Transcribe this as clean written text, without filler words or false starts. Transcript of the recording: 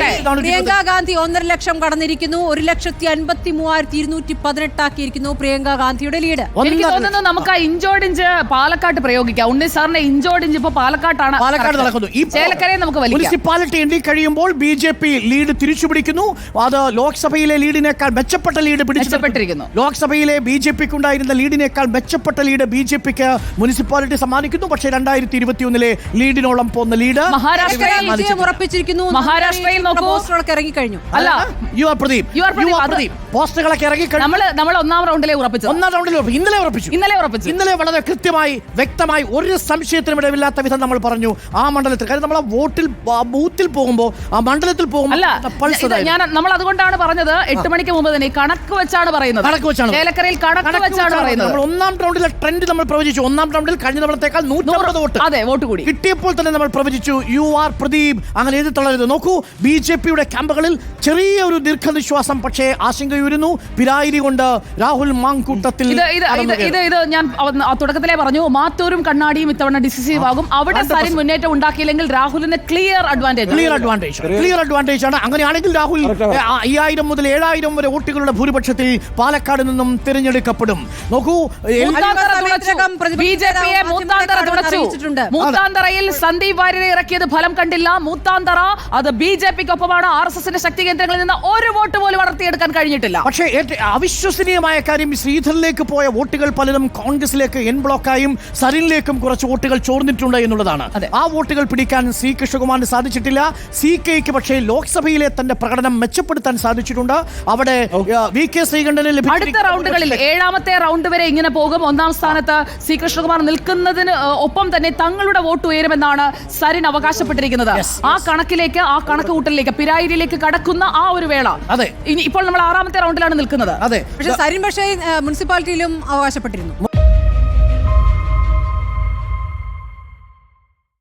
പ്രിയങ്ക ഗാന്ധി 1.5 ലക്ഷം കടന്നിരിക്കുന്നു. 1,53,218 ആക്കിയിരിക്കുന്നു പ്രിയങ്ക ഗാന്ധിയുടെ ലീഡ്. എനിക്ക് തോന്നുന്നു നമുക്ക് ആ ഇഞ്ചോട് ഇഞ്ച് പാലക്കാട്ട് പ്രയോഗിക്കാം. ഉണ്ണി സാറിന്റെ ഇഞ്ചോട് ഇഞ്ച് ഇപ്പൊ പാലക്കാട് നടക്കുന്നു. ഈ ചേലക്കരയെ നമുക്ക് മുനിസിപ്പാലിറ്റി എണ്ണി കഴിയുമ്പോൾ BJP ലീഡ് തിരിച്ചുപിടിക്കുന്നു. അത് ലോക്സഭയിലെ ലീഡിനേക്കാൾ മെച്ചപ്പെട്ട ലീഡ് പിടിച്ചെടുത്തിരിക്കുന്നു. ലോക്സഭയിലെ BJPക്ക് ഉണ്ടായിരുന്ന ലീഡിനേക്കാൾ മെച്ചപ്പെട്ട ലീഡ് BJPക്ക് മുനിസിപ്പാലിറ്റി സമ്മാനിക്കുന്നു. പക്ഷേ 2021 ലീഡിനോളം പോകുന്ന ലീഡ് ഉറപ്പിച്ചിരിക്കുന്നു. മഹാരാഷ്ട്രയിൽ പോസ്റ്ററുകളൊക്കെ ഇറങ്ങിക്കഴിഞ്ഞു. അല്ല, പോസ്റ്ററുകളൊക്കെ ഇറങ്ങിക്കഴിഞ്ഞു. നമ്മൾ ഒന്നാം റൗണ്ടിലെ ഉറപ്പിച്ചു. ഇന്നലെ ഇന്നലെ വളരെ കൃത്യമായി വ്യക്തമായി ഒരു സംശയത്തിനും ഇടമില്ലാത്ത വിധം നമ്മൾ പറഞ്ഞു ആ മണ്ഡലത്തിൽ. കാര്യം നമ്മൾ ബൂത്തിൽ പോകുമ്പോൾ ആ മണ്ഡലത്തിൽ പോകുമ്പോൾ നമ്മൾ അതുകൊണ്ടാണ് പറഞ്ഞത് 8 മണിക്ക് മുമ്പ് തന്നെ കണക്ക് വെച്ചാണ് പറയുന്നത്. ചേലക്കരയിൽ കണക്ക് വെച്ചാണ് പറയുന്നത്. നമ്മൾ ഒന്നാം റൗണ്ടിലെ ട്രെൻഡ് നമ്മൾ പ്രവചിച്ചു. ഒന്നാം റൗണ്ടിൽ കഴിഞ്ഞ തവണത്തേക്കാൾ 150 വോട്ട് കൂടി കിട്ടിയപ്പോൾ തന്നെ നമ്മൾ പ്രവചിച്ചു യു ആർ പ്രദീപ് അങ്ങനെ എഴുതി തള്ളരുത്. നോക്കൂ, BJPയുടെ ക്യാമ്പുകളിൽ ചെറിയ ഒരു ദീർഘനിശ്വാസം പക്ഷേ ആശങ്കയുയരുന്നു. പിരായിരി കൊണ്ട് രാഹുൽ മാങ്കൂട്ടത്തിൽ ഞാൻ തുടക്കത്തിലേ പറഞ്ഞു, മാത്തൂരും കണ്ണാടിയും ഇത്തവണ ഡിസിസീവ് ആകും. അവിടെ സരിൻ മുന്നേറ്റം ഉണ്ടാക്കിയില്ലെങ്കിൽ രാഹുലിന് ക്ലിയർ അഡ്വാൻറ്റേജ് ആണ്. അങ്ങനെയാണെങ്കിൽ രാഹുൽ 5000 മുതൽ 7000 വരെ വോട്ടുകളുടെ ഭൂരിപക്ഷത്തിൽ പാലക്കാട് നിന്നും തിരഞ്ഞെടുക്കപ്പെടും. നോക്കൂ, മൂത്താന്തറയിൽ സന്ദീപ് വാര്യരെ ഇറക്കിയത് ഫലം കണ്ടില്ല. മൂത്താന്തറ അത് BJPക്കൊപ്പമാണ്. RSSന്റെ ശക്തി കേന്ദ്രങ്ങളിൽ നിന്ന് ഒരു വോട്ട് പോലും വളർത്തിയെടുക്കാൻ കഴിഞ്ഞിട്ടില്ല. പക്ഷേ അവിശ്വസനീയമായ കാര്യം, ശ്രീധറിലേക്ക് പോയ വോട്ടുകൾ പലരും കോൺഗ്രസിലേക്ക് എൻ ബ്ലോക്കായും സരിനിലേക്കും കുറച്ച് വോട്ടുകൾ ചോർന്നിട്ടുണ്ട് എന്നുള്ളതാണ്. ആ വോട്ടുകൾ പിടിക്കാൻ C കൃഷ്ണകുമാറിന് സാധിച്ചിട്ടില്ല. CKക്ക് പക്ഷേ ലോക്സഭയിലെ തന്റെ പ്രകടനം മെച്ചപ്പെടുത്താൻ സാധിച്ചിട്ടുണ്ട്. അവിടെ VK ശ്രീകണ്ഠന് അടുത്ത റൗണ്ടുകളിൽ 7ാമത്തെ റൗണ്ട് വരെ ഇങ്ങനെ പോകും. 1ാം സ്ഥാനത്ത് C കൃഷ്ണകുമാർ നിൽക്കുന്നതിന് ഒപ്പം തന്നെ തങ്ങളുടെ വോട്ട് ഉയരുമെന്നാണ് സരിൻ അവകാശപ്പെട്ടിരിക്കുന്നത്. ആ കണക്കിലേക്ക്, ആ കണക്ക് കൂട്ടലിലേക്ക്, പിരായിരിയിലേക്ക് കടക്കുന്ന ആ ഒരു വേള. അതെ, ഇപ്പോൾ നമ്മൾ 6ാമത്തെ റൗണ്ടിലാണ് നിൽക്കുന്നത്. അതെ, പക്ഷേ സരിൻ മുനിസിപ്പാലിറ്റിയിലും അവകാശപ്പെട്ടിരുന്നു.